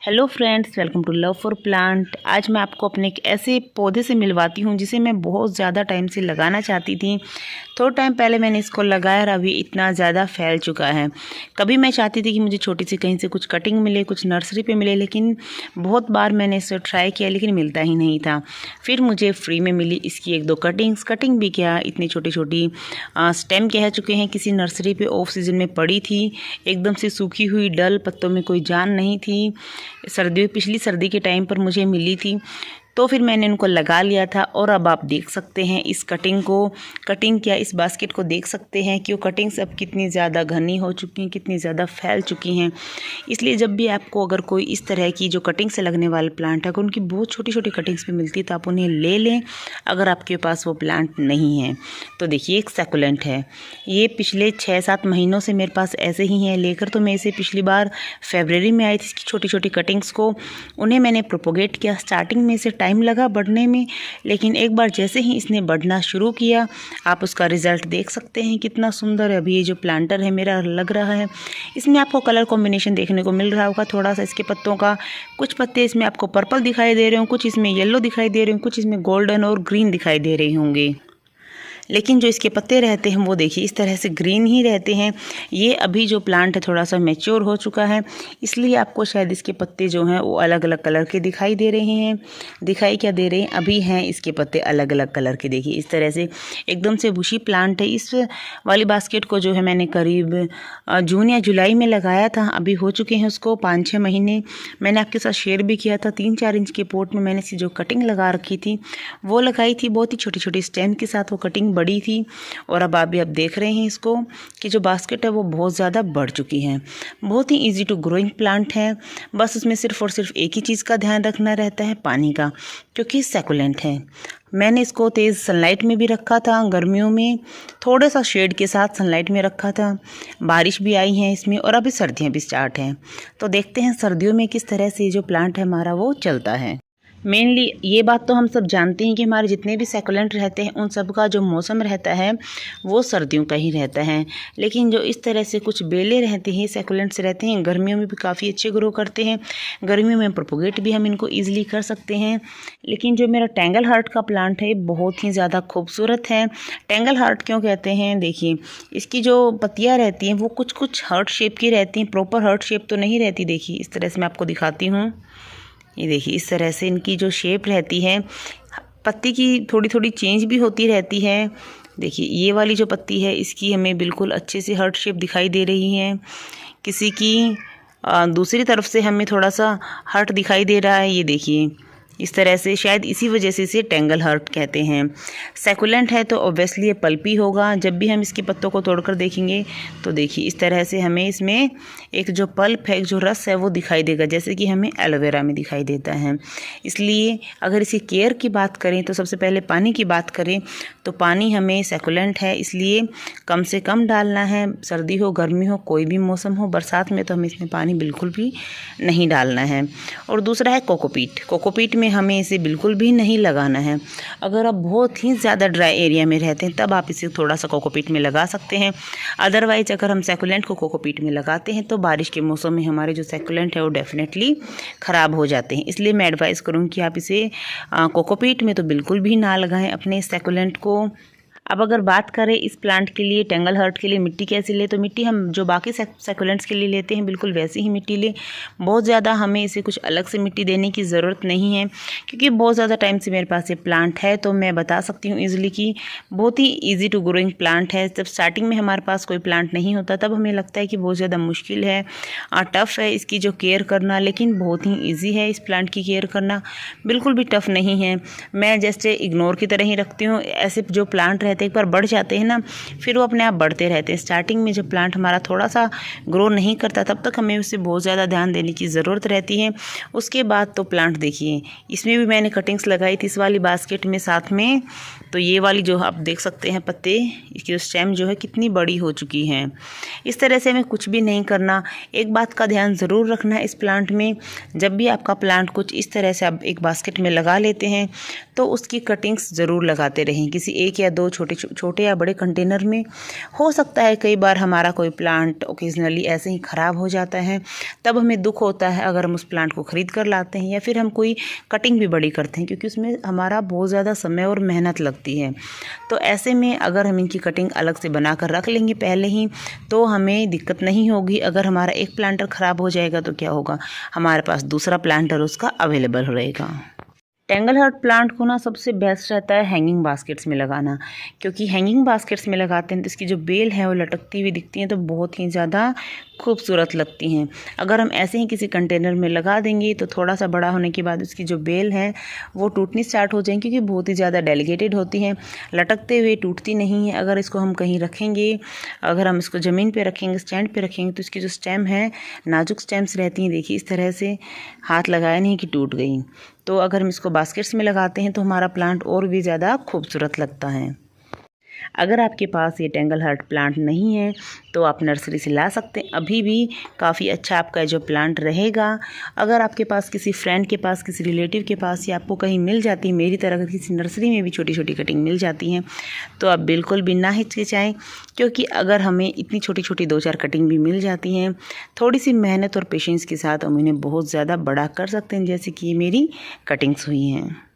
Hello friends, welcome to love for plant. आज मैं आपको अपने एक ऐसे पौधे से मिलवाती हूँ जिसे मैं बहुत ज़्यादा टाइम से लगाना चाहती थी। थोड़ा टाइम पहले मैंने इसको लगाया और अभी इतना ज़्यादा फैल चुका है। कभी मैं चाहती थी कि मुझे छोटी सी कहीं से कुछ कटिंग मिले, कुछ नर्सरी पे मिले, लेकिन बहुत बार मैंने इसे ट्राई किया लेकिन मिलता ही नहीं था। फिर मुझे फ्री में मिली इसकी एक दो कटिंग भी क्या, इतनी छोटी छोटी स्टेम कह चुके हैं, किसी नर्सरी पे ऑफ सीजन में पड़ी थी, एकदम से सूखी हुई डल, पत्तों में कोई जान नहीं थी। पिछली सर्दी के टाइम पर मुझे मिली थी, तो फिर मैंने उनको लगा लिया था। और अब आप देख सकते हैं इस कटिंग क्या, इस बास्केट को देख सकते हैं कि वो कटिंग्स अब कितनी ज़्यादा घनी हो चुकी हैं, कितनी ज़्यादा फैल चुकी हैं। इसलिए जब भी आपको अगर कोई इस तरह की जो कटिंग से लगने वाले प्लांट है, अगर उनकी बहुत छोटी छोटी कटिंग्स पे मिलती है तो आप उन्हें ले लें, अगर आपके पास वो प्लांट नहीं है तो। देखिए एक सैकुलेंट है, ये पिछले 6-7 महीनों से मेरे पास ऐसे ही है। लेकर तो मैं इसे पिछली बार फरवरी में आई थी, इसकी छोटी छोटी कटिंग्स को, उन्हें मैंने प्रोपोगेट किया। स्टार्टिंग में इसे टाइम लगा बढ़ने में, लेकिन एक बार जैसे ही इसने बढ़ना शुरू किया, आप उसका रिज़ल्ट देख सकते हैं कितना सुंदर है। अभी ये जो प्लांटर है मेरा लग रहा है, इसमें आपको कलर कॉम्बिनेशन देखने को मिल रहा होगा थोड़ा सा इसके पत्तों का। कुछ पत्ते इसमें आपको पर्पल दिखाई दे रहे हों, कुछ इसमें येलो दिखाई दे रहे हों, कुछ इसमें गोल्डन और ग्रीन दिखाई दे रहे होंगे, लेकिन जो इसके पत्ते रहते हैं वो देखिए इस तरह से ग्रीन ही रहते हैं। ये अभी जो प्लांट है थोड़ा सा मैच्योर हो चुका है, इसलिए आपको शायद इसके पत्ते जो हैं वो अलग अलग कलर के दिखाई दे रहे हैं। दिखाई क्या दे रहे हैं, अभी हैं इसके पत्ते अलग अलग कलर के। देखिए इस तरह से एकदम से बुशी प्लांट है। इस वाली बास्केट को जो है मैंने करीब जून या जुलाई में लगाया था, अभी हो चुके हैं उसको 5-6 महीने। मैंने आपके साथ शेयर भी किया था, 3-4 इंच के पोट में मैंने इसकी जो कटिंग लगा रखी थी वो लगाई थी, बहुत ही छोटी छोटी स्टेम के साथ वो कटिंग बड़ी थी। और अब आप देख रहे हैं इसको कि जो बास्केट है वो बहुत ज़्यादा बढ़ चुकी है। बहुत ही इजी टू ग्रोइंग प्लांट है, बस उसमें सिर्फ और सिर्फ एक ही चीज़ का ध्यान रखना रहता है, पानी का, क्योंकि सैकुलेंट है। मैंने इसको तेज़ सनलाइट में भी रखा था, गर्मियों में थोड़ा सा शेड के साथ सनलाइट में रखा था। बारिश भी आई है इसमें और अभी सर्दियाँ भी स्टार्ट हैं, तो देखते हैं सर्दियों में किस तरह से जो प्लांट है हमारा वो चलता है। मेनली ये बात तो हम सब जानते हैं कि हमारे जितने भी सैकुलेंट रहते हैं उन सब का जो मौसम रहता है वो सर्दियों का ही रहता है, लेकिन जो इस तरह से कुछ बेले रहते हैं, सैकुलेंट्स रहते हैं, गर्मियों में भी काफ़ी अच्छे ग्रो करते हैं। गर्मियों में प्रोपोगेट भी हम इनको ईजिली कर सकते हैं। लेकिन जो मेरा टेंगल हार्ट का प्लांट है बहुत ही ज़्यादा खूबसूरत है। टेंगल हार्ट क्यों कहते हैं, देखिए इसकी जो पत्तियाँ रहती हैं वो कुछ कुछ हार्ट शेप की रहती हैं, प्रॉपर हार्ट शेप तो नहीं रहती। देखिए इस तरह से मैं आपको दिखाती हूँ, ये देखिए इस तरह से इनकी जो शेप रहती है, पत्ती की थोड़ी थोड़ी चेंज भी होती रहती है। देखिए ये वाली जो पत्ती है इसकी हमें बिल्कुल अच्छे से हार्ट शेप दिखाई दे रही है, किसी की दूसरी तरफ से हमें थोड़ा सा हार्ट दिखाई दे रहा है। ये देखिए इस तरह से, शायद इसी वजह से इसे टेंगल हार्ट कहते हैं। सैकुलेंट है तो ऑब्वियसली ये पल्पी होगा। जब भी हम इसके पत्तों को तोड़कर देखेंगे तो देखिए इस तरह से हमें इसमें एक जो पल्प है, जो रस है वो दिखाई देगा, जैसे कि हमें एलोवेरा में दिखाई देता है। इसलिए अगर इसकी केयर की बात करें तो सबसे पहले पानी की बात करें तो पानी हमें, सैकुलेंट है इसलिए कम से कम डालना है। सर्दी हो, गर्मी हो, कोई भी मौसम हो, बरसात में तो हमें इसमें पानी बिल्कुल भी नहीं डालना है। और दूसरा है कोकोपीट। कोकोपीट में हमें इसे बिल्कुल भी नहीं लगाना है। अगर आप बहुत ही ज़्यादा ड्राई एरिया में रहते हैं तब आप इसे थोड़ा सा कोकोपीट में लगा सकते हैं। अदरवाइज अगर हम सैकुलेंट को कोकोपीट में लगाते हैं तो बारिश के मौसम में हमारे जो सैकुलेंट है वो डेफिनेटली ख़राब हो जाते हैं। इसलिए मैं एडवाइस करूँगी कि आप इसे कोकोपीट में तो बिल्कुल भी ना लगाएं अपने सैकुलेंट को। अब अगर बात करें इस प्लांट के लिए, टेंगल हार्ट के लिए मिट्टी कैसी ले, तो मिट्टी हम जो बाकी सैकुलेंट्स के लिए लेते हैं बिल्कुल वैसी ही मिट्टी ले। बहुत ज़्यादा हमें इसे कुछ अलग से मिट्टी देने की ज़रूरत नहीं है, क्योंकि बहुत ज़्यादा टाइम से मेरे पास ये प्लांट है, तो मैं बता सकती हूँ ईजिली कि बहुत ही ईजी टू ग्रोइंग प्लांट है। जब स्टार्टिंग में हमारे पास कोई प्लांट नहीं होता तब हमें लगता है कि बहुत ज़्यादा मुश्किल है, टफ़ है इसकी जो केयर करना, लेकिन बहुत ही ईजी है इस प्लांट की केयर करना, बिल्कुल भी टफ़ नहीं है। मैं जैसे इग्नोर की तरह ही रखती हूँ। ऐसे जो प्लांट रहते एक बार बढ़ जाते हैं ना, फिर वो अपने आप बढ़ते रहते हैं। स्टार्टिंग में जब प्लांट हमारा थोड़ा सा ग्रो नहीं करता तब तक हमें उससे बहुत ज़्यादा ध्यान देने की ज़रूरत रहती है। उसके बाद तो प्लांट देखिए, इसमें भी मैंने कटिंग्स लगाई थी इस वाली बास्केट में साथ में, तो ये वाली जो आप देख सकते हैं पत्ते, इसकी स्टेम जो है कितनी बड़ी हो चुकी है। इस तरह से हमें कुछ भी नहीं करना। एक बात का ध्यान ज़रूर रखना है इस प्लांट में, जब भी आपका प्लांट कुछ इस तरह से आप एक बास्केट में लगा लेते हैं तो उसकी कटिंग्स ज़रूर लगाते रहें किसी एक या दो छोटे या बड़े कंटेनर में। हो सकता है कई बार हमारा कोई प्लांट ओकेजनली ऐसे ही ख़राब हो जाता है, तब हमें दुख होता है अगर हम उस प्लांट को ख़रीद कर लाते हैं या फिर हम कोई कटिंग भी बड़ी करते हैं, क्योंकि उसमें हमारा बहुत ज़्यादा समय और मेहनत लगती है। तो ऐसे में अगर हम इनकी कटिंग अलग से बना कर रख लेंगे पहले ही, तो हमें दिक्कत नहीं होगी। अगर हमारा एक प्लांटर ख़राब हो जाएगा तो क्या होगा, हमारे पास दूसरा प्लांटर उसका अवेलेबल रहेगा। टेंगल हर्ट प्लांट को ना सबसे बेस्ट रहता है हैंगिंग बास्केट्स में लगाना, क्योंकि हैंगिंग बास्केट्स में लगाते हैं तो इसकी जो बेल है वो लटकती हुई दिखती हैं, तो बहुत ही ज़्यादा खूबसूरत लगती हैं। अगर हम ऐसे ही किसी कंटेनर में लगा देंगे तो थोड़ा सा बड़ा होने के बाद उसकी जो बेल है वो टूटनी स्टार्ट हो जाएंगी, क्योंकि बहुत ही ज़्यादा डेलिकेटेड होती हैं, लटकते हुए टूटती नहीं है। अगर इसको हम कहीं रखेंगे, अगर हम इसको ज़मीन पे रखेंगे, स्टैंड पे रखेंगे, तो इसकी जो स्टेम है नाजुक स्टेम्स रहती हैं, देखिए इस तरह से हाथ लगाया नहीं कि टूट गई। तो अगर हम इसको बास्केट्स में लगाते हैं तो हमारा प्लांट और भी ज़्यादा खूबसूरत लगता है। अगर आपके पास ये टेंगल हर्ट प्लांट नहीं है तो आप नर्सरी से ला सकते हैं, अभी भी काफ़ी अच्छा आपका जो प्लांट रहेगा। अगर आपके पास किसी फ्रेंड के पास, किसी रिलेटिव के पास या आपको कहीं मिल जाती है, मेरी तरह किसी नर्सरी में भी छोटी छोटी कटिंग मिल जाती हैं, तो आप बिल्कुल भी ना हिचकिचाएँ, क्योंकि अगर हमें इतनी छोटी छोटी 2-4 कटिंग भी मिल जाती हैं, थोड़ी सी मेहनत और पेशेंस के साथ हम इन्हें बहुत ज़्यादा बड़ा कर सकते हैं, जैसे कि मेरी कटिंग्स हुई हैं।